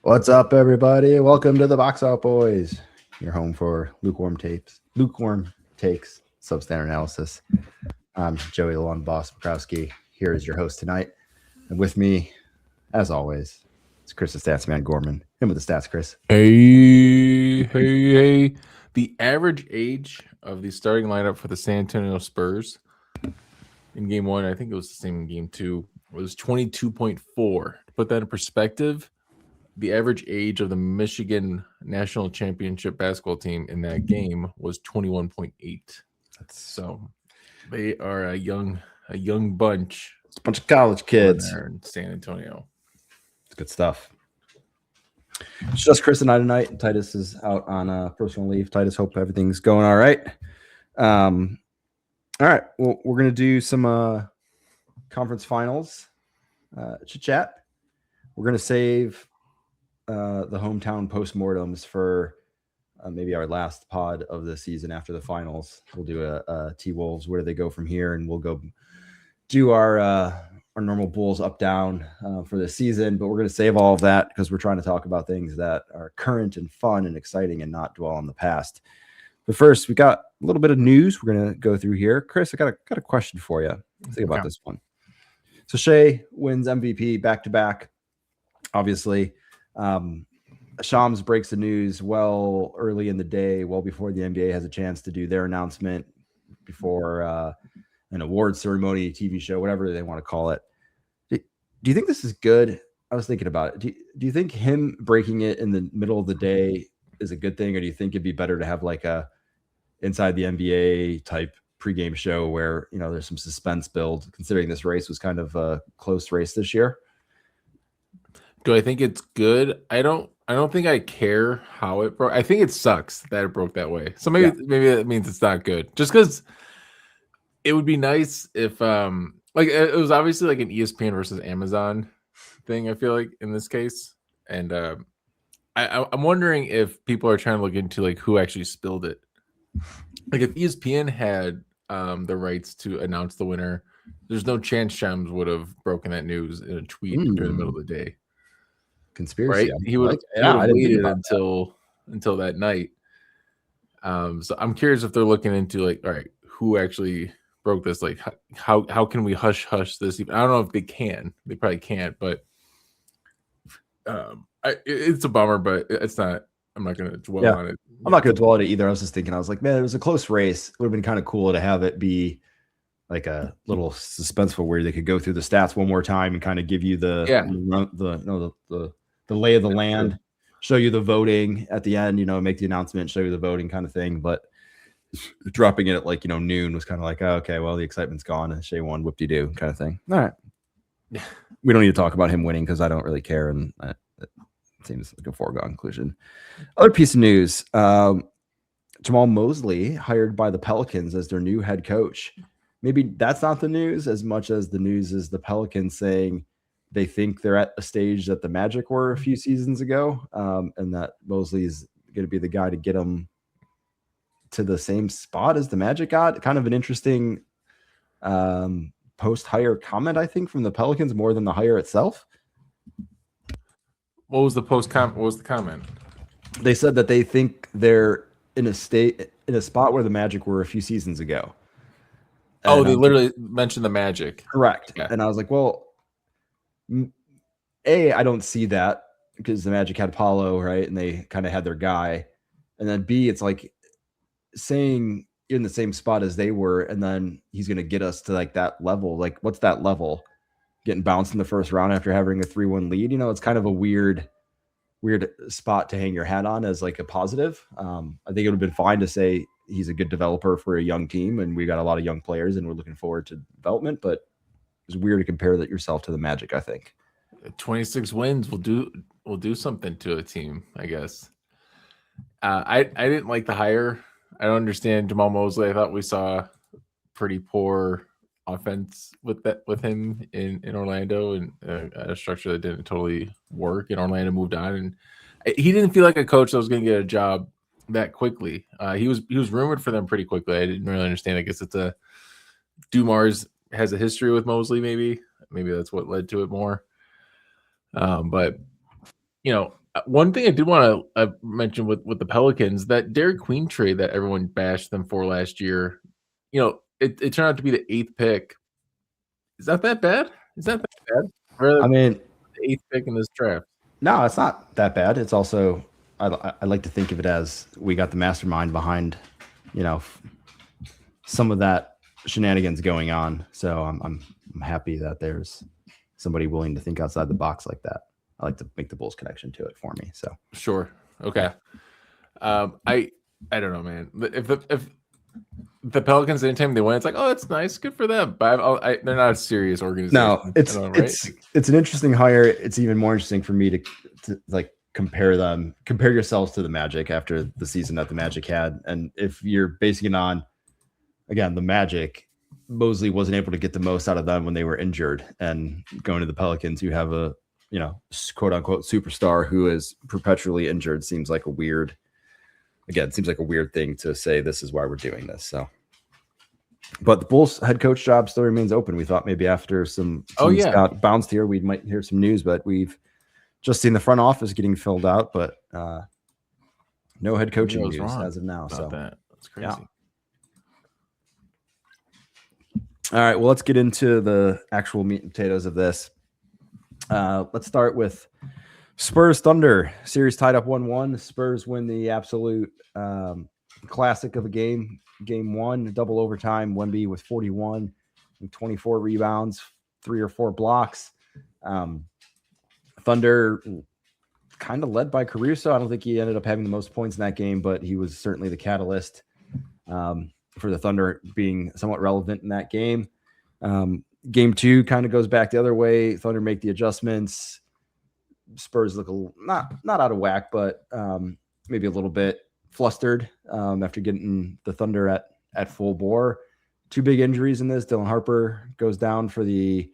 What's up, everybody? Welcome to the Box Out Boys, your home for lukewarm takes, substandard analysis. I'm Joey the Long Boss Bukowski. Here is your host tonight, and with me, as always, is Chris the Stats Man Gorman. Him with the stats, Chris. Hey. The average age of the starting lineup for the San Antonio Spurs in game one, I think it was the same in game two, was 22.4. To put that in perspective, the average age of the Michigan National Championship basketball team in that game was 21.8. So they are a young bunch. It's a bunch of college kids there in San Antonio. It's good stuff. It's just Chris and I tonight. Titus is out on personal leave. Titus, hope everything's going all right. All right. Well, we're going to do some conference finals chit-chat. We're going to save the hometown postmortems for maybe our last pod of the season after the finals. We'll do a T-Wolves, where do they go from here, and we'll go do our normal Bulls up down for the season. But we're going to save all of that because we're trying to talk about things that are current and fun and exciting and not dwell on the past. But first, we got a little bit of news we're going to go through here. Chris, I got a question for you. Think about this one. So Shea wins MVP back-to-back, obviously. Shams breaks the news well early in the day, well before the NBA has a chance to do their announcement, before an award ceremony, TV show, whatever they want to call it. Do you think this is good? I was thinking about it. Do you think him breaking it in the middle of the day is a good thing, or do you think it'd be better to have like a inside the NBA type pregame show where, you know, there's some suspense build, considering this race was kind of a close race this year? Do I think it's good? I don't think I care how it broke. I think it sucks that it broke that way. So maybe that means it's not good. Just because it would be nice if like it was obviously like an ESPN versus Amazon thing, I feel like, in this case. And I'm wondering if people are trying to look into like who actually spilled it. Like if ESPN had the rights to announce the winner, there's no chance Shams would have broken that news in a tweet during the middle of the day. Conspiracy, right? He would have waited until that night. So I'm curious if they're looking into like, all right, who actually broke this? Like, how can we hush this? I don't know if they can. They probably can't, but it's a bummer. But it's not. I'm not going to dwell on it. I'm not going to dwell on it either. I was just thinking, I was like, man, it was a close race. It would have been kind of cool to have it be like a little suspenseful where they could go through the stats one more time and kind of give you the lay of the land, show you the voting at the end, you know, make the announcement, show you the voting kind of thing. But dropping it at like, you know, noon was kind of like, oh, okay, well, the excitement's gone and Shea won, whoop-de-doo kind of thing. All right. We don't need to talk about him winning because I don't really care. And it seems like a foregone conclusion. Other piece of news, Jamal Mosley hired by the Pelicans as their new head coach. Maybe that's not the news as much as the news is the Pelicans saying they think they're at a stage that the Magic were a few seasons ago, and that Mosley is going to be the guy to get them to the same spot as the Magic got. Kind of an interesting post-hire comment, I think, from the Pelicans more than the hire itself. What was the comment? They said that they think they're in a spot where the Magic were a few seasons ago. And they literally mentioned the Magic. Correct. Yeah. And I was like, well, I don't see that because the Magic had Paulo, right? And they kind of had their guy. And then B, it's like saying you're in the same spot as they were, and then he's going to get us to like that level. Like, what's that level? Getting bounced in the first round after having a 3-1 lead. You know, it's kind of a weird spot to hang your hat on as like a positive. I think it would have been fine to say he's a good developer for a young team, and we got a lot of young players, and we're looking forward to development. But it's weird to compare that yourself to the Magic, I think. 26 wins will do something to a team, I guess. I didn't like the hire. I don't understand Jamal Mosley. I thought we saw pretty poor offense with him in Orlando, and a structure that didn't totally work. And Orlando moved on, and he didn't feel like a coach that was going to get a job that quickly. He was rumored for them pretty quickly. I didn't really understand. I guess it's Dumars has a history with Mosley. Maybe that's what led to it more. But one thing I did want to mention with the Pelicans, that Derek Queen trade that everyone bashed them for last year, it turned out to be the 8th pick. Is that bad? Is that bad? I mean, the 8th pick in this draft. No, it's not that bad. It's also I like to think of it as we got the mastermind behind, some of that shenanigans going on. So I'm happy that there's somebody willing to think outside the box like that. I like to make the Bulls connection to it for me. So sure, okay. I don't know, man. If the Pelicans, anytime they win, it's like, oh, that's nice, good for them. But they're not a serious organization. No, it's an interesting hire. It's even more interesting for me to like compare yourselves to the Magic after the season that the Magic had, and if you're basing it on, again, the Magic, Mosley wasn't able to get the most out of them when they were injured, and going to the Pelicans, you have a quote unquote superstar who is perpetually injured. Seems like a weird thing to say. This is why we're doing this. So, but the Bulls head coach job still remains open. We thought maybe after some teams got bounced here, we might hear some news, but we've just seen the front office getting filled out, but no head coaching news as of now. So that's crazy. Yeah. All right, well, let's get into the actual meat and potatoes of this. Let's start with Spurs Thunder. Series tied up 1-1. Spurs win the absolute classic of a game. Game 1, double overtime. Wemby with 41 and 24 rebounds, 3 or 4 blocks. Thunder kind of led by Caruso. I don't think he ended up having the most points in that game, but he was certainly the catalyst for the Thunder being somewhat relevant in that game. Game 2 kind of goes back the other way. Thunder make the adjustments. Spurs look not out of whack, but maybe a little bit flustered after getting the Thunder at full bore. 2 big injuries in this. Dylan Harper goes down for the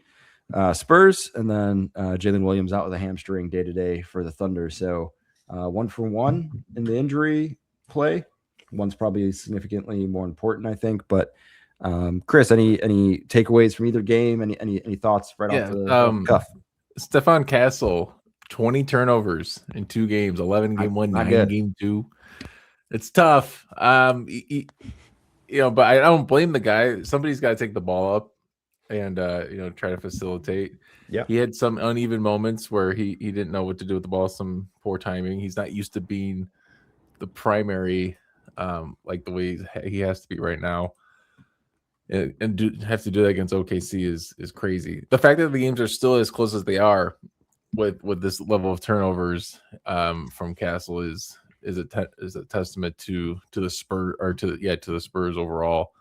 Spurs, and then Jalen Williams out with a hamstring day-to-day for the Thunder. So 1 for 1 in the injury play. One's probably significantly more important, I think. But Chris, any takeaways from either game? Any thoughts right off the cuff? Stefan Castle, 20 turnovers in 2 games, 11 game 1, 9 game 2. It's tough. But I don't blame the guy. Somebody's got to take the ball up and try to facilitate. Yeah, he had some uneven moments where he didn't know what to do with the ball, some poor timing. He's not used to being the primary like the way he has to be right now, and have to do that against OKC is crazy. The fact that the games are still as close as they are with this level of turnovers from Castle is a testament to the Spurs, or to the Spurs overall.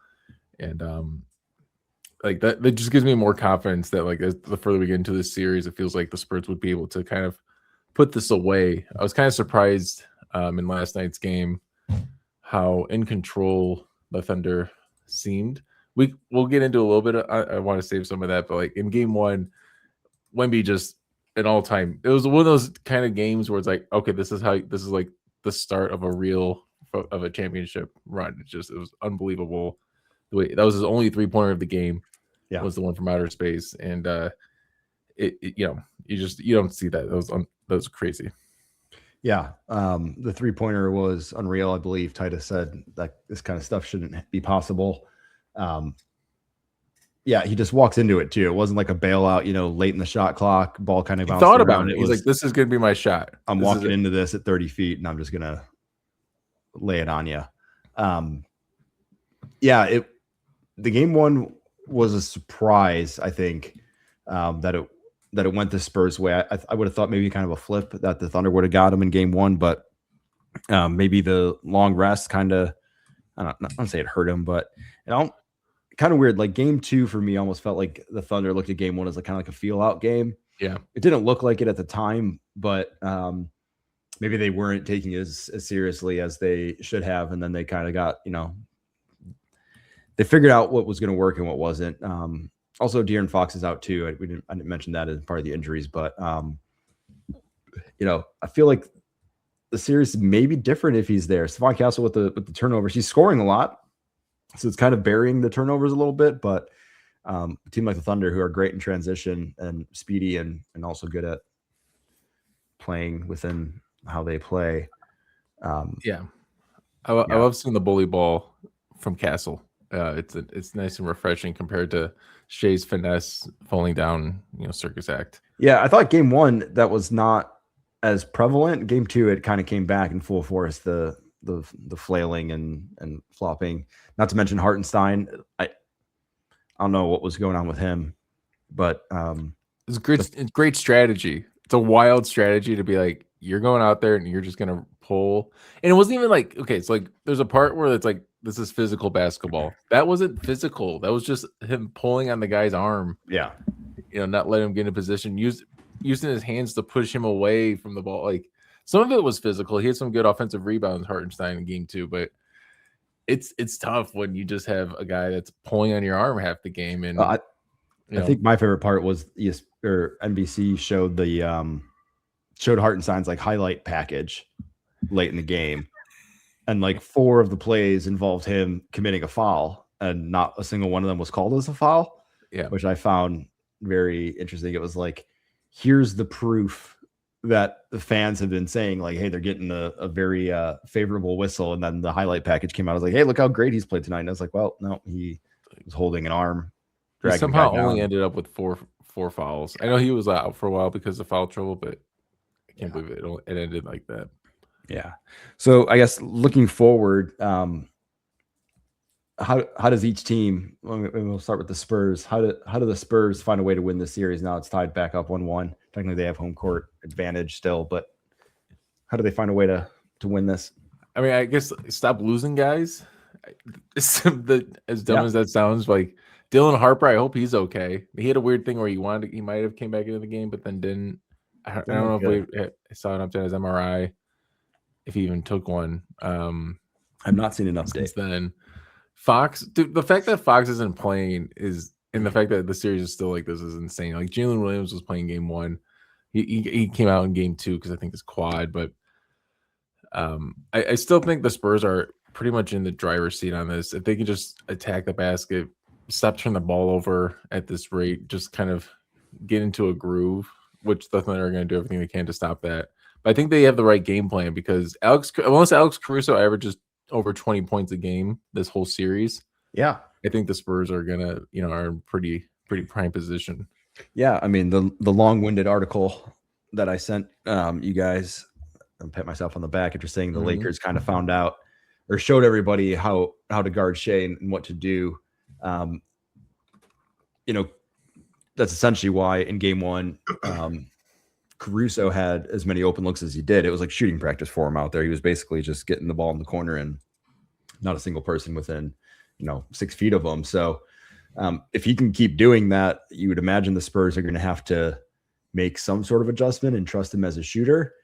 And like that just gives me more confidence that like as the further we get into this series, it feels like the Spurs would be able to kind of put this away. I was kind of surprised in last night's game how in control the Thunder seemed. We'll get into a little bit. I want to save some of that, but like in game 1, Wemby just an all-time. It was one of those kind of games where it's like, okay, this is like the start of a championship run. It was unbelievable. The way that was his only 3-pointer of the game. Yeah, was the one from outer space, and you don't see that. That was crazy. Yeah, the 3-pointer was unreal. I believe Titus said that this kind of stuff shouldn't be possible. Yeah, he just walks into it too. It wasn't like a bailout, late in the shot clock, ball kind of bounced thought about it. He's like, this is going to be my shot. I'm walking into this at 30 feet and I'm just going to lay it on you. The game 1 was a surprise, I think, that it went the Spurs way. I would have thought maybe kind of a flip that the Thunder would have got him in game 1, but maybe the long rest kind of, I don't say it hurt him, but kind of weird. Like game 2 for me almost felt like the Thunder looked at game 1 as kind of like a feel out game. Yeah, it didn't look like it at the time, but maybe they weren't taking it as seriously as they should have, and then they kind of got they figured out what was going to work and what wasn't. Also, De'Aaron Fox is out too. I didn't mention that as part of the injuries, but I feel like the series may be different if he's there. Stefan Castle with the turnovers, he's scoring a lot, so it's kind of burying the turnovers a little bit. But a team like the Thunder, who are great in transition and speedy and also good at playing within how they play. Yeah. I love seeing the bully ball from Castle. It's nice and refreshing compared to Shea's finesse falling down, circus act. Yeah, I thought game 1 that was not as prevalent. Game 2 it kind of came back in full force, the flailing and flopping. Not to mention Hartenstein. I don't know what was going on with him, but it's great strategy. It's a wild strategy to be like, you're going out there and you're just gonna pull. And it wasn't even like, okay, it's like there's a part where it's like, this is physical basketball. That wasn't physical. That was just him pulling on the guy's arm. Yeah. Not letting him get in position, using his hands to push him away from the ball. Like, some of it was physical. He had some good offensive rebounds, Hartenstein, in game 2, but it's tough when you just have a guy that's pulling on your arm half the game. And I think my favorite part was NBC showed showed Hartenstein's like highlight package late in the game, and like 4 of the plays involved him committing a foul, and not a single one of them was called as a foul. Yeah, which I found very interesting. It was like, here's the proof that the fans have been saying, like, hey, they're getting a very favorable whistle, and then the highlight package came out. I was like, hey, look how great he's played tonight. And I was like, well, no, he was holding an arm. He somehow only ended up with four fouls. I know he was out for a while because of foul trouble, but I can't believe it ended like that. Yeah. So I guess looking forward, how does each team? We'll start with the Spurs. How do the Spurs find a way to win this series? Now it's tied back up 1-1. Technically, they have home court advantage still, but how do they find a way to win this? I mean, I guess stop losing guys. As dumb as that sounds, like Dylan Harper, I hope he's okay. He had a weird thing where he might have came back into the game, but then didn't. I don't know if we saw an update on his MRI, if he even took one. I've not seen an update since then. Fox, dude, the fact that Fox isn't playing and the fact that the series is still like this is insane. Like, Jalen Williams was playing game 1. He came out in game 2 because I think it's quad, but I still think the Spurs are pretty much in the driver's seat on this. If they can just attack the basket, stop turning the ball over at this rate, just kind of get into a groove, which the Thunder are going to do everything they can to stop that. But I think they have the right game plan, because unless Alex Caruso averages over 20 points a game this whole series, yeah, I think the Spurs are gonna, are in pretty prime position. Yeah, I mean, the long-winded article that I sent you guys, and pat myself on the back after saying the Lakers kind of found out or showed everybody how to guard Shea and what to do. That's essentially why in game 1, Caruso had as many open looks as he did. It was like shooting practice for him out there. He was basically just getting the ball in the corner and not a single person within, 6 feet of him. So if he can keep doing that, you would imagine the Spurs are going to have to make some sort of adjustment and trust him as a shooter.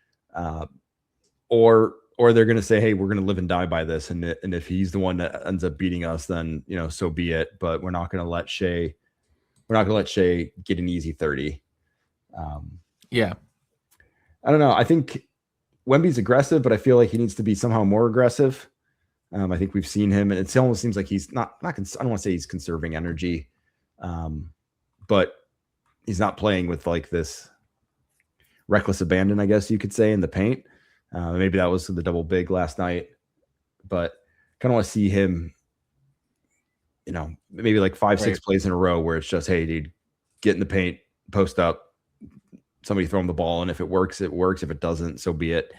Or they're going to say, hey, we're going to live and die by this. And if he's the one that ends up beating us, then, so be it. But we're not going to let Shea get an easy 30. Yeah. I don't know. I think Wemby's aggressive, but I feel like he needs to be somehow more aggressive. I think we've seen him, and it almost seems like he's not I don't want to say he's conserving energy, but he's not playing with like this reckless abandon, I guess you could say, in the paint. Maybe that was the double big last night, but kind of want to see him, maybe like 5-6 plays in a row where it's just, hey, dude, get in the paint, post up, somebody throw him the ball, and if it works, it works. If it doesn't, so be it.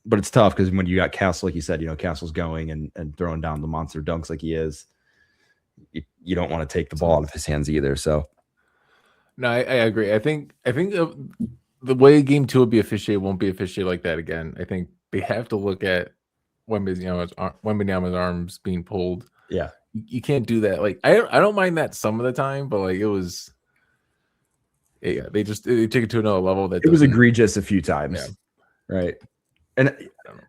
But it's tough because when you got Castle, like you said, Castle's going and throwing down the monster dunks like he is, you don't want to take the ball out of his hands either. So, no, I agree. I think the way game 2 will be officiated won't be officiated like that again. I think they have to look at Wembanyama's arms being pulled. Yeah, you can't do that. Like, I don't mind that some of the time, but like it was. Yeah, they took it to another level. That it was egregious a few times, right? And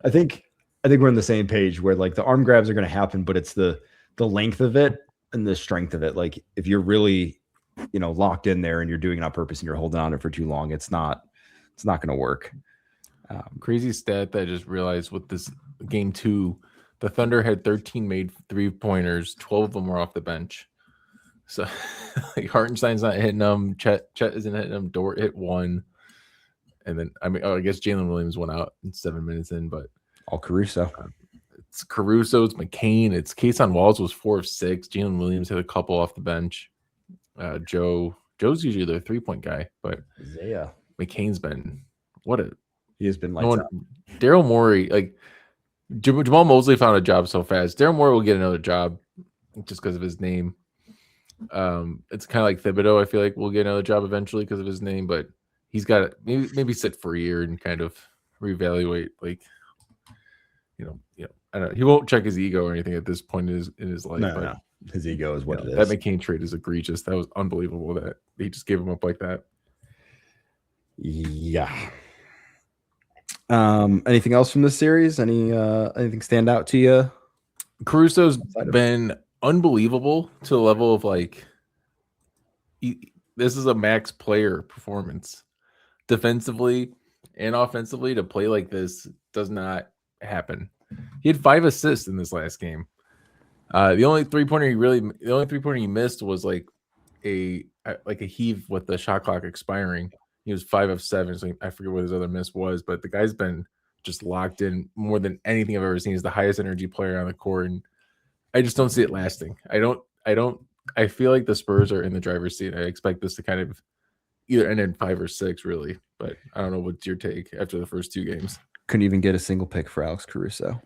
I think we're on the same page where like the arm grabs are going to happen, but it's the length of it and the strength of it. Like if you're really, locked in there and you're doing it on purpose and you're holding on to it for too long, it's not going to work. Crazy stat that I just realized with this game 2, the Thunder had 13 made 3-pointers, 12 of them were off the bench. So like Hartenstein's not hitting them. Chet isn't hitting them. Dort hit 1. And then I guess Jalen Williams went out in 7 minutes in, but all Caruso. It's Caruso, it's McCain, it's Kason Walls was 4 of 6. Jalen Williams had a couple off the bench. Joe's usually their 3-point guy, but Isaiah McCain's been he has been lights out. Daryl Morey, like Jamal Mosley found a job so fast. Daryl Morey will get another job just because of his name. It's kind of like Thibodeau. I feel like we'll get another job eventually because of his name, but he's got to maybe sit for a year and kind of reevaluate. Like, I don't know. He won't check his ego or anything at this point in his life. No. His ego is what it is. That McCain trade is egregious. That was unbelievable that he just gave him up like that. Yeah. Anything else from this series? Anything stand out to you? Caruso's been unbelievable to the level of like this is a max player performance. Defensively and offensively, to play like this does not happen. He had 5 assists in this last game. The only three-pointer he missed was like a heave with the shot clock expiring. He was 5 of 7, so I forget what his other miss was, but the guy's been just locked in more than anything I've ever seen. He's the highest energy player on the court, and I just don't see it lasting. I feel like the Spurs are in the driver's seat. I expect this to kind of either end in 5 or 6, really, but I don't know. What's your take after the first 2 games? Couldn't even get a single pick for Alex Caruso.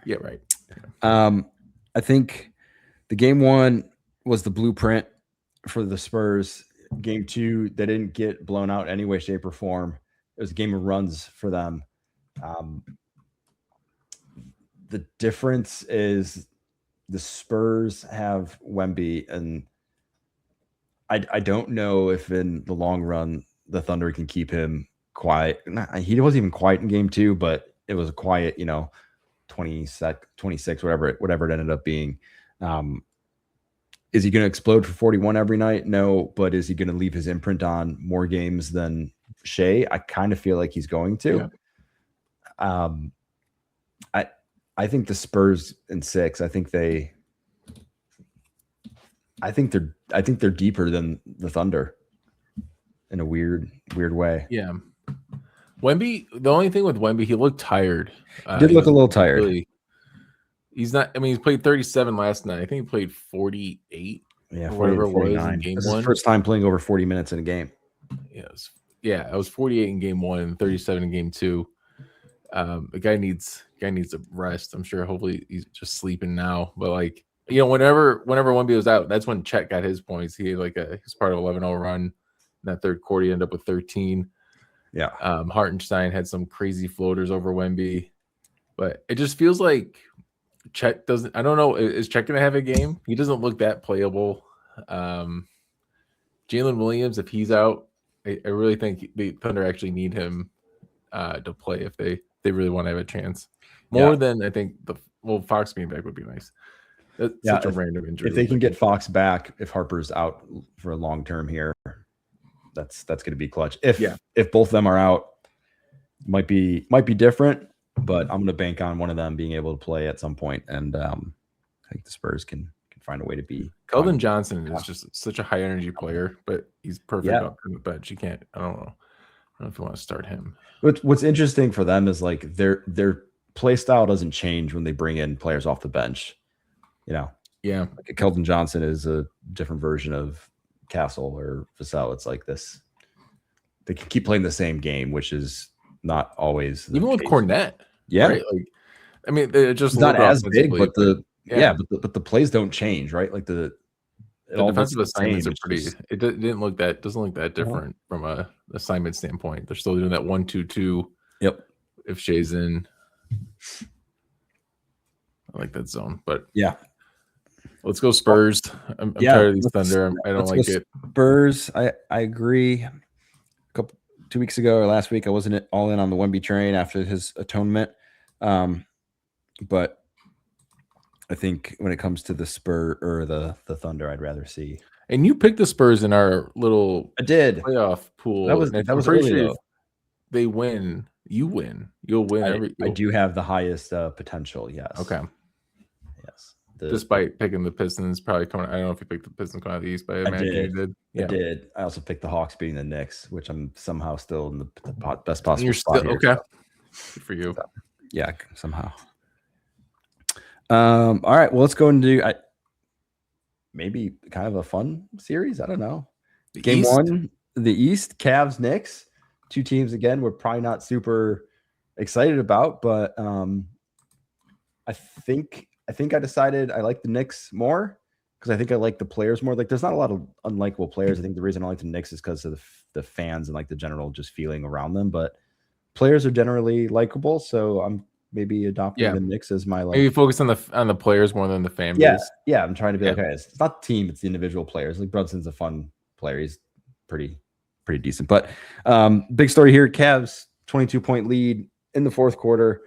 Yeah, right. I think the game 1 was the blueprint for the Spurs. Game 2, they didn't get blown out any way, shape, or form. It was a game of runs for them. The difference is the Spurs have Wemby, and I don't know if in the long run the Thunder can keep him quiet. He wasn't even quiet in game 2, but it was a quiet, 26, whatever it ended up being. Is he going to explode for 41 every night? No, but is he going to leave his imprint on more games than Shea? I kind of feel like he's going to. Yeah. I think the Spurs in 6. I think they're deeper than the Thunder in a weird way. Yeah. Wemby, the only thing with Wemby, he looked tired. He did look a little tired. Really, he's not. I mean, he's played 37 last night. I think he played 48. Yeah, whatever it was in game 1. This is his first time playing over 40 minutes in a game. Yes. Yeah, I was 48 in game 1 and 37 in game 2. The guy needs a rest. I'm sure. Hopefully, he's just sleeping now. But like, whenever Wemby was out, that's when Chet got his points. He had he's part of 11-0 run in that third quarter. He ended up with 13. Yeah. Hartenstein had some crazy floaters over Wemby, but it just feels like Chet doesn't. I don't know. Is Chet going to have a game? He doesn't look that playable. Jalen Williams, if he's out, I really think the Thunder actually need him to play if they really want to have a chance. More than I think Fox being back would be nice. That's such a random injury. If they can get Fox back, if Harper's out for a long term here, that's going to be clutch. If both of them are out, might be different, but I'm going to bank on one of them being able to play at some point, and I think the Spurs can find a way to be. Keldon Johnson is just such a high energy player, but he's perfect up on the bench. You can't. I don't know if you want to start him. What's interesting for them is like their play style doesn't change when they bring in players off the bench. Yeah. Like Keldon Johnson is a different version of Castle or Vassell. It's like this. They can keep playing the same game, which is not always even with Cornette. Yeah. Right? Like, I mean, it just not as big, but but the plays don't change, right? Like the defensive assignments are pretty. It doesn't look that different from a assignment standpoint. They're still doing that 1-2-2. Yep. If Shea's in, I like that zone, but let's go Spurs. I'm tired of these Thunder. I don't like it. Spurs. I agree. 2 weeks ago or last week, I wasn't all in on the Wemby train after his atonement, but I think when it comes to the Spur or the Thunder, I'd rather see. And you picked the Spurs in our little playoff pool. That was pretty sure if they win. You win. You'll win. I do have the highest potential. Yes. Okay. Yes. Despite picking the Pistons, probably coming. I don't know if you picked the Pistons coming out of the East, but I imagine you did. Yeah. I did. I also picked the Hawks beating the Knicks, which I'm somehow still in the best possible You're spot still here. okay. Good for you. Yeah, somehow. All right. Well, let's go and do maybe kind of a fun series. I don't know. Game East? 1, the East, Cavs, Knicks. 2 teams again. We're probably not super excited about, but I think I decided I like the Knicks more because I think I like the players more. Like, there's not a lot of unlikable players. I think the reason I like the Knicks is because of the fans and like the general just feeling around them. But players are generally likable, so I'm maybe adopting the Knicks as my like. Maybe focus on the players more than the fan base. Yeah. I'm trying to be like, okay, it's not the team, it's the individual players. Like Brunson's a fun player. He's pretty decent. But big story here: Cavs 22-point lead in the fourth quarter.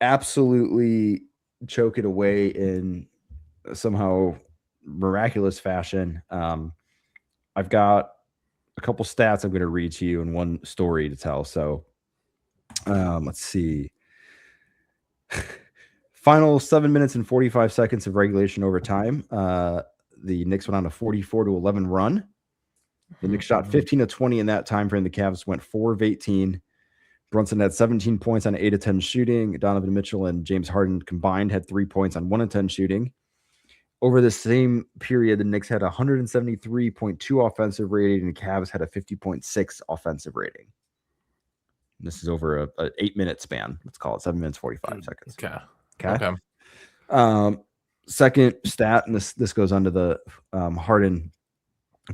Absolutely choke it away in somehow miraculous fashion. I've got a couple stats I'm going to read to you and one story to tell. So let's see. Final 7 minutes and 45 seconds of regulation overtime. The Knicks went on a 44-11 run. The Knicks shot 15 of 20 in that time frame. The Cavs went 4 of 18. Brunson had 17 points on 8 of 10 shooting. Donovan Mitchell and James Harden combined had 3 points on 1 of 10 shooting. Over the same period, the Knicks had 173.2 offensive rating, and the Cavs had a 50.6 offensive rating. And this is over a 8-minute span. Let's call it 7 minutes 45 seconds. Okay. Second stat, and this goes under the Harden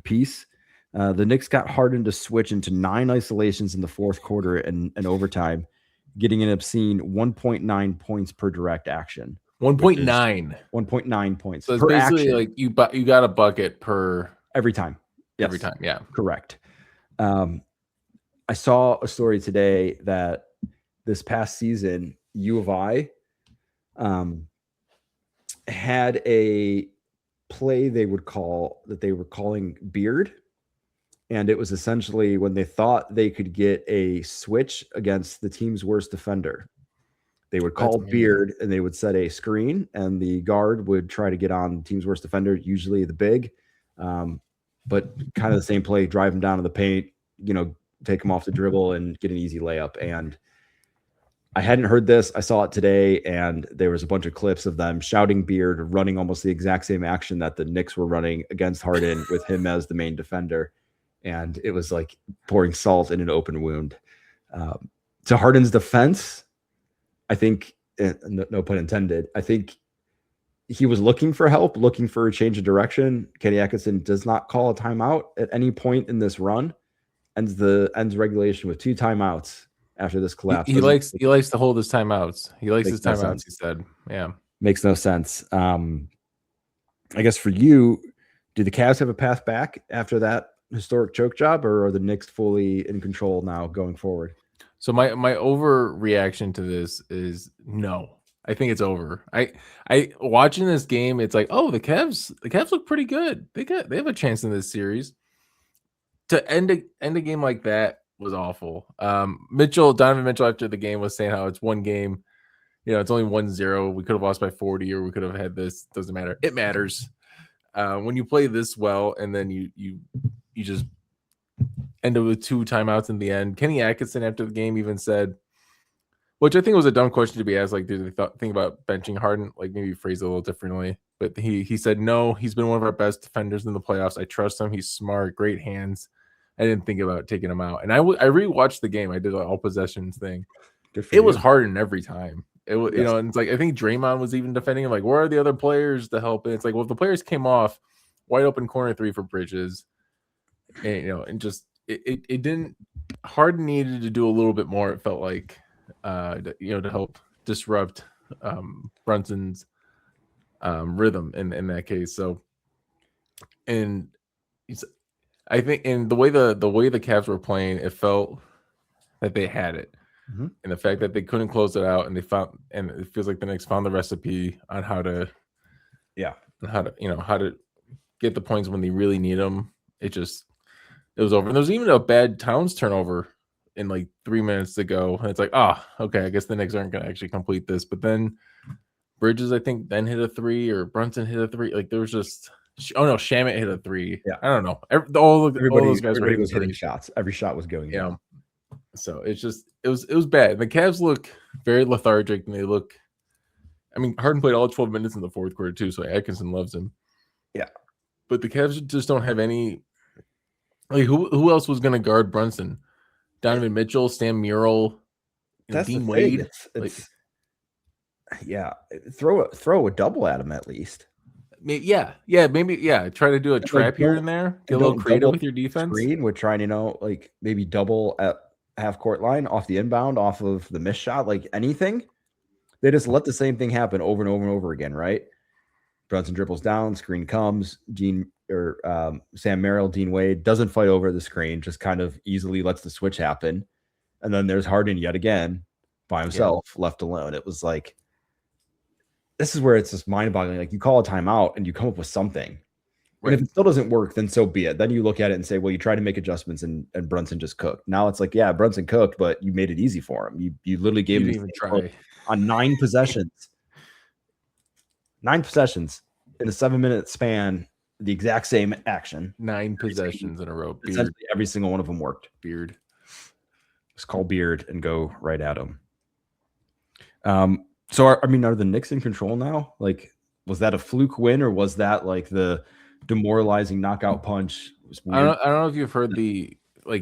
piece. The Knicks got Harden to switch into 9 isolations in the fourth quarter and overtime, getting an obscene 1.9 points per direct action. 1.9. 1.9 points. So it's basically action. Like you got a bucket per every time. Yes. Every time, yeah. Correct. I saw a story today that this past season, U of I had a play they were calling Beard. And it was essentially when they thought they could get a switch against the team's worst defender. They would call Beard and they would set a screen, and the guard would try to get on the team's worst defender, usually the big, but kind of the same play, drive him down to the paint, take him off the dribble and get an easy layup. And I hadn't heard this. I saw it today, and there was a bunch of clips of them shouting Beard, running almost the exact same action that the Knicks were running against Harden with him as the main defender. And it was like pouring salt in an open wound. To Harden's defense, I think, no pun intended, I think he was looking for help, looking for a change of direction. Kenny Atkinson does not call a timeout at any point in this run. Ends regulation with 2 timeouts after this collapse. He likes to hold his timeouts. He likes his timeouts, he said. Yeah. Makes no sense. I guess for you, do the Cavs have a path back after that historic choke job, or are the Knicks fully in control now going forward? So my overreaction to this is no. I think it's over. I watching this game, it's like, oh, the Cavs look pretty good. They have a chance in this series. To end a game like that was awful. Donovan Mitchell after the game was saying how it's one game, it's only 1-0. We could have lost by 40, or we could have had this. Doesn't matter. It matters. When you play this well and then you just end up with 2 timeouts in the end. Kenny Atkinson after the game even said, which I think was a dumb question to be asked, like, do they think about benching Harden? Like, maybe phrase it a little differently. But he said, no, he's been one of our best defenders in the playoffs. I trust him. He's smart, great hands. I didn't think about taking him out. And I rewatched the game. I did an all possessions thing. It was Harden every time. It was, and it's like, I think Draymond was even defending him. Like, where are the other players to help? And it's like, well, if the players came off, wide open corner 3 for Bridges, and and just it didn't. Harden needed to do a little bit more. It felt like, to help disrupt Brunson's rhythm in that case. So, and I think in the way the Cavs were playing, it felt that they had it. Mm-hmm. And the fact that they couldn't close it out, and it feels like the Knicks found the recipe on how to get the points when they really need them. It was over. And there was even a bad Towns turnover in like 3 minutes to go. And it's like, okay, I guess the Knicks aren't going to actually complete this. But then Bridges, I think, then hit a 3, or Brunson hit a 3. Like there was just Shamit hit a 3. Yeah. I don't know. All those guys everybody were was hitting threes. shots. Every shot was going Yeah. down. So it was bad. The Cavs look very lethargic, and they look. I mean, Harden played all 12 minutes in the fourth quarter too, so Atkinson loves him. Yeah. But the Cavs just don't have any. Like who else was going to guard Brunson? Donovan Mitchell, Sam Murrell, Dean Wade. Yeah, throw a double at him at least. Maybe try to do a trap here and there. Get a little creative with your defense. Screen, we're trying, like maybe double at half court line off the inbound, off of the missed shot, like anything. They just let the same thing happen over and over and over again, right? Brunson dribbles down, screen comes, Sam Merrill, Dean Wade doesn't fight over the screen, just kind of easily lets the switch happen. And then there's Harden yet again by himself, left alone. It was like, this is where it's just mind-boggling. Like, you call a timeout and you come up with something. Right. And if it still doesn't work, then so be it. Then you look at it and say, well, you try to make adjustments and Brunson just cooked. Now it's like, yeah, Brunson cooked, but you made it easy for him. You literally gave him try on 9 possessions. 9 possessions in a 7-minute span, the exact same action. 9 possessions in a row. Essentially every single one of them worked. Beard. Just call Beard and go right at him. So, are the Knicks in control now? Like, was that a fluke win, or was that like the demoralizing knockout punch? I don't know if you've heard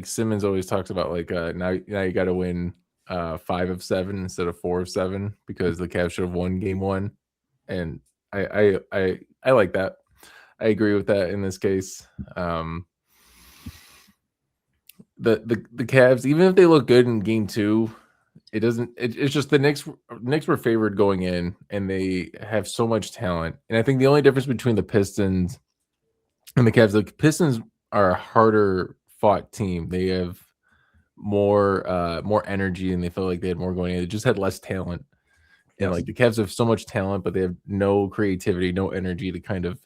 Simmons always talks about now you got to win 5 of 7 instead of 4 of 7 because the Cavs should have won game 1, and I like that. I agree with that in this case. The Cavs, even if they look good in game 2. It doesn't. It's just the Knicks were favored going in, and they have so much talent. And I think the only difference between the Pistons and the Cavs, the Pistons are a harder fought team. They have more energy, and they felt like they had more going in. They just had less talent. And the Cavs have so much talent, but they have no creativity, no energy to kind of,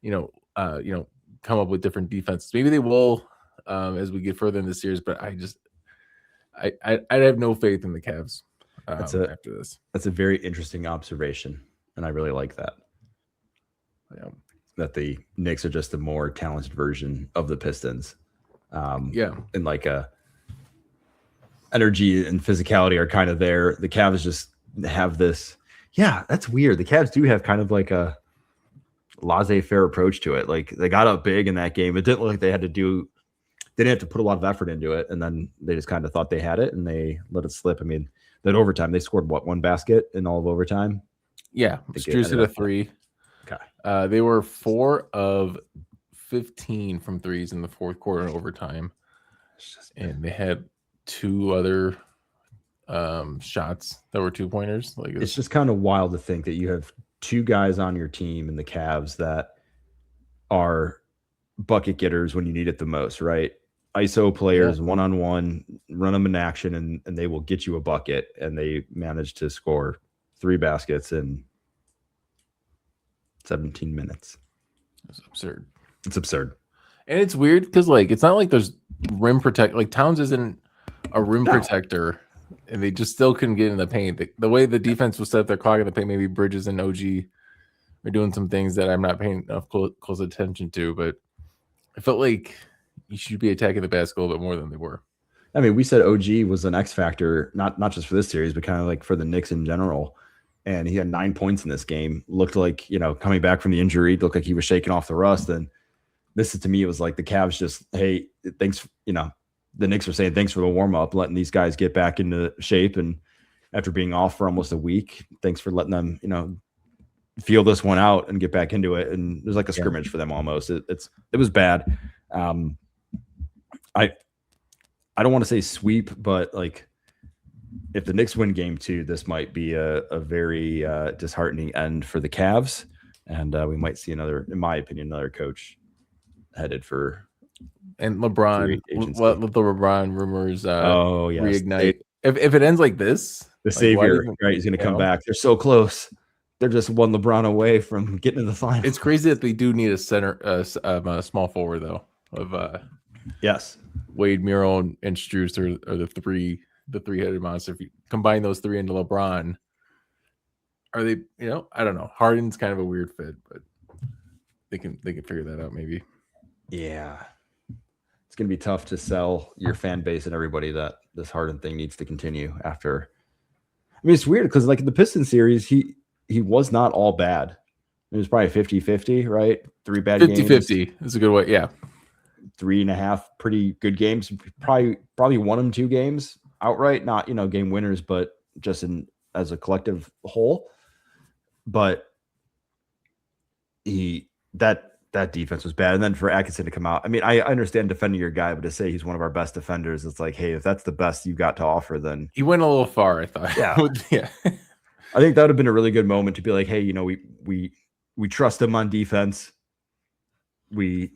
come up with different defenses. Maybe they will as we get further in the series, but I have no faith in the Cavs after this. That's a very interesting observation, and I really like that. Yeah, that the Knicks are just a more talented version of the Pistons. And energy and physicality are kind of there. The Cavs just have this. Yeah, that's weird. The Cavs do have kind of like a laissez-faire approach to it. Like, they got up big in that game. It didn't look like they didn't have to put a lot of effort into it, and then they just kind of thought they had it, and they let it slip. I mean, that overtime, they scored 1 basket in all of overtime? Yeah, Strus hit a 3. Okay. They were 4 of 15 from threes in the fourth quarter in overtime, and they had 2 other shots that were 2-pointers. It's just kind of wild to think that you have 2 guys on your team in the Cavs that are bucket getters when you need it the most, right? ISO players, one-on-one, run them in action, and they will get you a bucket. And they managed to score 3 baskets in 17 minutes. It's absurd. It's absurd. And it's weird because it's not like there's rim protect. Like, Towns isn't a rim protector, and they just still couldn't get in the paint. The way the defense was set up, they're clogging the paint. Maybe Bridges and OG are doing some things that I'm not paying enough close attention to, but I felt like you should be attacking the basket a little bit more than they were. I mean, we said OG was an X factor, not just for this series, but kind of like for the Knicks in general. And he had 9 points in this game. Looked like, coming back from the injury, looked like he was shaking off the rust. And this is, to me, it was like the Cavs just, hey, thanks. The Knicks were saying thanks for the warm up, letting these guys get back into shape. And after being off for almost a week, thanks for letting them, feel this one out and get back into it. And there's like a scrimmage for them almost. It was bad. I don't want to say sweep, but if the Knicks win game 2, this might be a very disheartening end for the Cavs, and we might see another, in my opinion, another coach headed for. And LeBron, what the LeBron rumors reignite. If it ends like this, the savior, right? He's going to come back. They're so close. They're just one LeBron away from getting to the final. It's crazy that they do need a center, a small forward though. Yes, Wade, Murrow, and Strus are the three-headed monster. If you combine those 3 into LeBron, are they? I don't know. Harden's kind of a weird fit, but they can figure that out maybe. Yeah, it's gonna be tough to sell your fan base and everybody that this Harden thing needs to continue after. I mean, it's weird because like in the Pistons series, he was not all bad. It was probably 50-50, right? 3 bad 50-50 games. is a good way. Yeah. 3.5 pretty good games. Probably won them 2 games outright, not game winners, but just as a collective whole. But that defense was bad. And then for Atkinson to come out, I mean, I understand defending your guy, but to say he's one of our best defenders, it's like, hey, if that's the best you got to offer, then he went a little far, I thought. Yeah. Yeah. I think that would have been a really good moment to be like, hey, we trust him on defense. We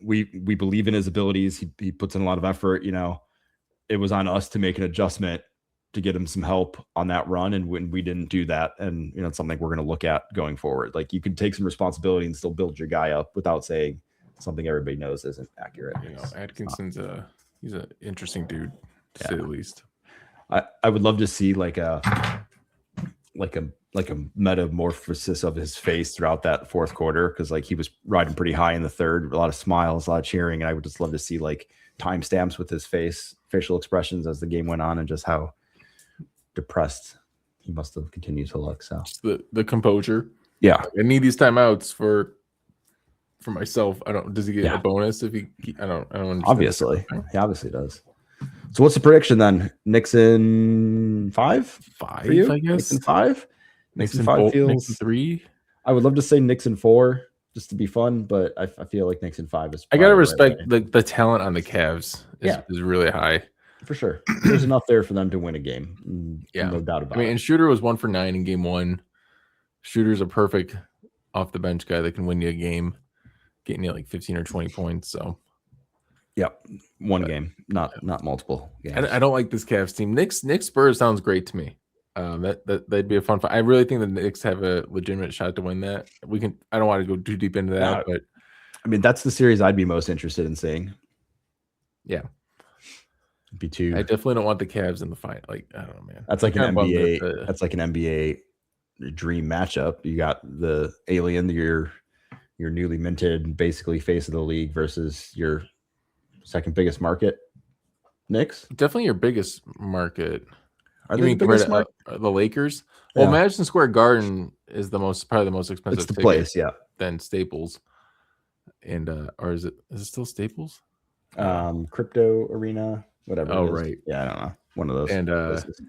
believe in his abilities. He puts in a lot of effort. It was on us to make an adjustment to get him some help on that run. And when we didn't do that, and it's something we're going to look at going forward. Like you can take some responsibility and still build your guy up without saying something everybody knows isn't accurate. Atkinson's he's an interesting dude to say the least. I would love to see like a metamorphosis of his face throughout that fourth quarter, because like he was riding pretty high in the third, a lot of smiles, a lot of cheering, and I would just love to see like timestamps with his facial expressions as the game went on, and just how depressed he must have continued to look. So just the composure. Yeah, I need these timeouts for myself. Does he get a bonus if he? I don't understand. Obviously, he obviously does. So what's the prediction then? Knicks in 5? 5, for you? I guess. Knicks in 5? Knicks in 5 feels. Knicks in 3. I would love to say Knicks in 4 just to be fun, but I feel like Knicks in 5 is. I gotta respect the talent on the Cavs. Is really high for sure. There's enough there for them to win a game. No doubt about it. And Shooter was 1 for 9 in game 1. Shooter's a perfect off the bench guy that can win you a game, getting you like 15 or 20 points. So. Yep, game, not multiple games. I don't like this Cavs team. Knicks Spurs sounds great to me. That'd be a fun fight. I really think the Knicks have a legitimate shot to win that. I don't want to go too deep into that, but I mean that's the series I'd be most interested in seeing. Yeah, be too. I definitely don't want the Cavs in the fight. Like I don't know, man. That's like an NBA. That's like an NBA dream matchup. You got the alien, your newly minted, basically face of the league, versus your second biggest market, Knicks. Definitely your biggest market. Are they the biggest market? The Lakers? Well, Madison Square Garden is probably the most expensive. It's the place, than Staples. And or is it still Staples? Crypto Arena, whatever. Oh, right. Yeah, I don't know. One of those. And places.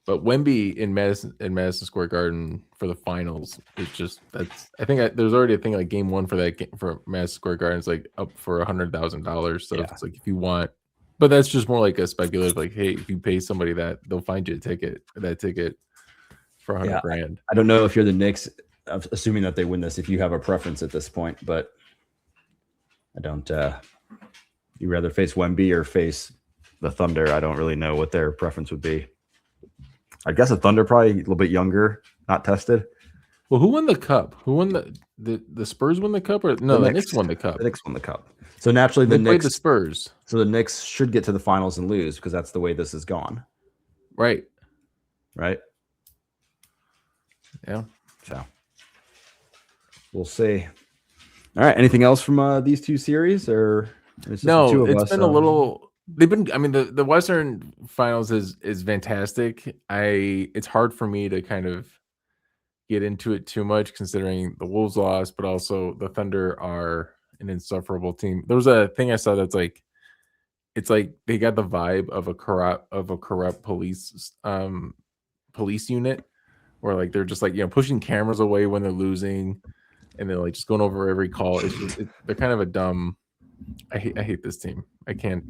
But Wemby in Madison Square Garden for the finals, it's just there's already a thing like game 1 for that game for Madison Square Garden is like up for $100,000. So it's like if you want, but that's just more like a speculative, like, hey, if you pay somebody that, they'll find you that ticket for $100,000. I don't know if you're the Knicks, assuming that they win this, if you have a preference at this point, but I don't. You rather face Wemby or face the Thunder? I don't really know what their preference would be. I guess the Thunder probably a little bit younger, not tested. Well, who won the cup? Who won the Spurs won the cup, or no? The Knicks won the cup. The Knicks won the cup. So naturally, the Knicks played the Spurs. So the Knicks should get to the finals and lose because that's the way this has gone. Right. Yeah. So we'll see. All right. Anything else from these two series, or no? It's been a little. They've been. I mean, the Western Finals is fantastic. It's hard for me to kind of get into it too much, considering the Wolves lost, but also the Thunder are an insufferable team. There was a thing I saw that's like, it's like they got the vibe of a corrupt police unit, where like they're just like pushing cameras away when they're losing, and they're like just going over every call. They're kind of a dumb. I hate this team. I can't.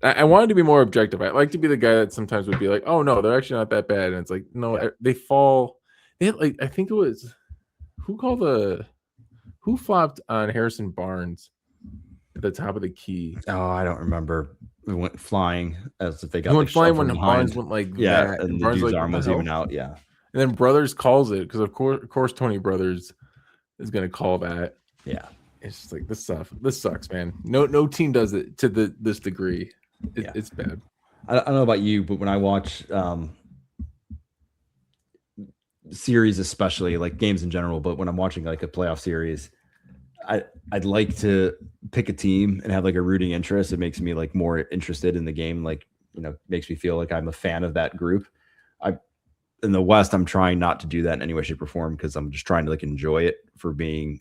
I wanted to be more objective. I like to be the guy that sometimes would be like, oh no, they're actually not that bad, and it's like no, they fall. They had like I think it was who flopped on Harrison Barnes at the top of the key. Oh, I don't remember. It went flying as if they got. It went flying when Barnes went like that, and the dude's arm was even out. Yeah, and then Brothers calls it because of course Tony Brothers is going to call that. Yeah. It's just like this sucks, man. No team does it to this degree. It's bad. I don't know about you, but when I watch series, especially like games in general, but when I'm watching like a playoff series, I'd like to pick a team and have like a rooting interest. It makes me like more interested in the game. Like, makes me feel like I'm a fan of that group. In the West, I'm trying not to do that in any way, shape, or form because I'm just trying to like enjoy it for being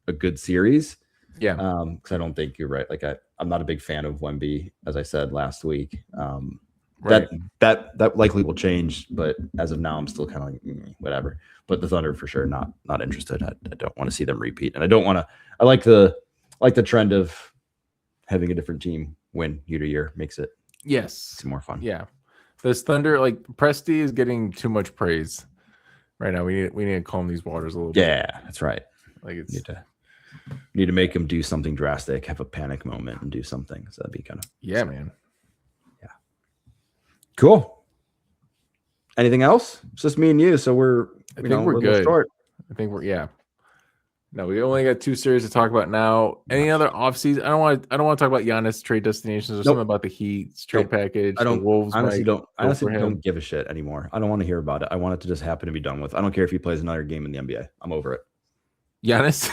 a good series. Yeah. Because I don't think you're right. Like I'm not a big fan of Wemby, as I said last week. Right. That likely will change, but as of now, I'm still kind of like whatever. But the Thunder for sure not interested. I don't want to see them repeat, and I don't want to. I like the trend of having a different team win year to year. Makes it more fun. Yeah. This Thunder, like Presti, is getting too much praise right now. We need to calm these waters a little bit. Yeah, that's right. Like it's need to make him do something drastic, have a panic moment, and do something. So that'd be kind of man. Yeah. Cool. Anything else? It's just me and you, so we're good. Short. I think we're No, we only got 2 series to talk about now. Any other offseason? I don't want to talk about Giannis trade destinations or something about the Heat's trade package. I don't. The Wolves honestly don't give a shit anymore. I don't want to hear about it. I want it to just happen to be done with. I don't care if he plays another game in the NBA. I'm over it. Giannis,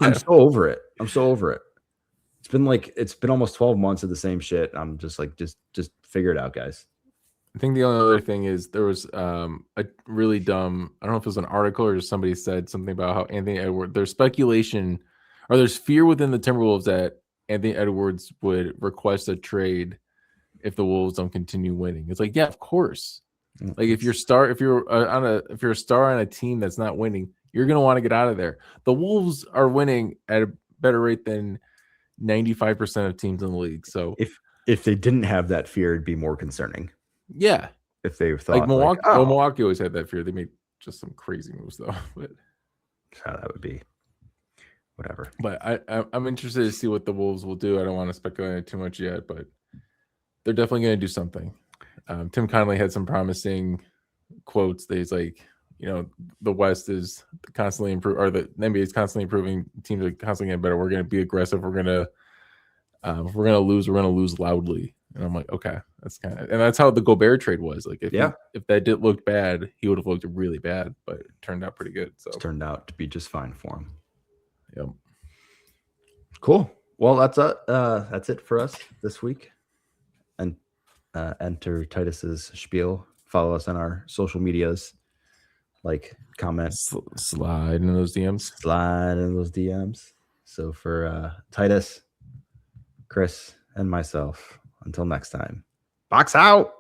I'm so over it. It's been almost 12 months of the same shit. I'm just like, just figure it out, guys. I think the only other thing is there was a really dumb, I don't know if it was an article or just somebody said something about how Anthony Edwards, there's speculation or there's fear within the Timberwolves that Anthony Edwards would request a trade if the Wolves don't continue winning. It's like, yeah, of course. Like if you're a star on a team that's not winning, you're going to want to get out of there. The Wolves are winning at a better rate than 95% of teams in the league. So if they didn't have that fear, it'd be more concerning. Yeah. If they thought like Milwaukee, Milwaukee always had that fear. They made just some crazy moves though. But that would be whatever. But I'm interested to see what the Wolves will do. I don't want to speculate too much yet, but they're definitely going to do something. Tim Connelly had some promising quotes that he's like, the West is constantly improving, or the NBA is constantly improving. Teams are constantly getting better. We're going to be aggressive. If we're going to lose loudly. And I'm like, okay, and that's how the Gobert trade was. Like, if that did look bad, he would have looked really bad, but it turned out pretty good. So it turned out to be just fine for him. Yep. Cool. Well, that's it for us this week. And enter Titus's spiel. Follow us on our social medias. Like, comment, slide in those DMs. So for Titus, Chris, and myself, until next time, box out.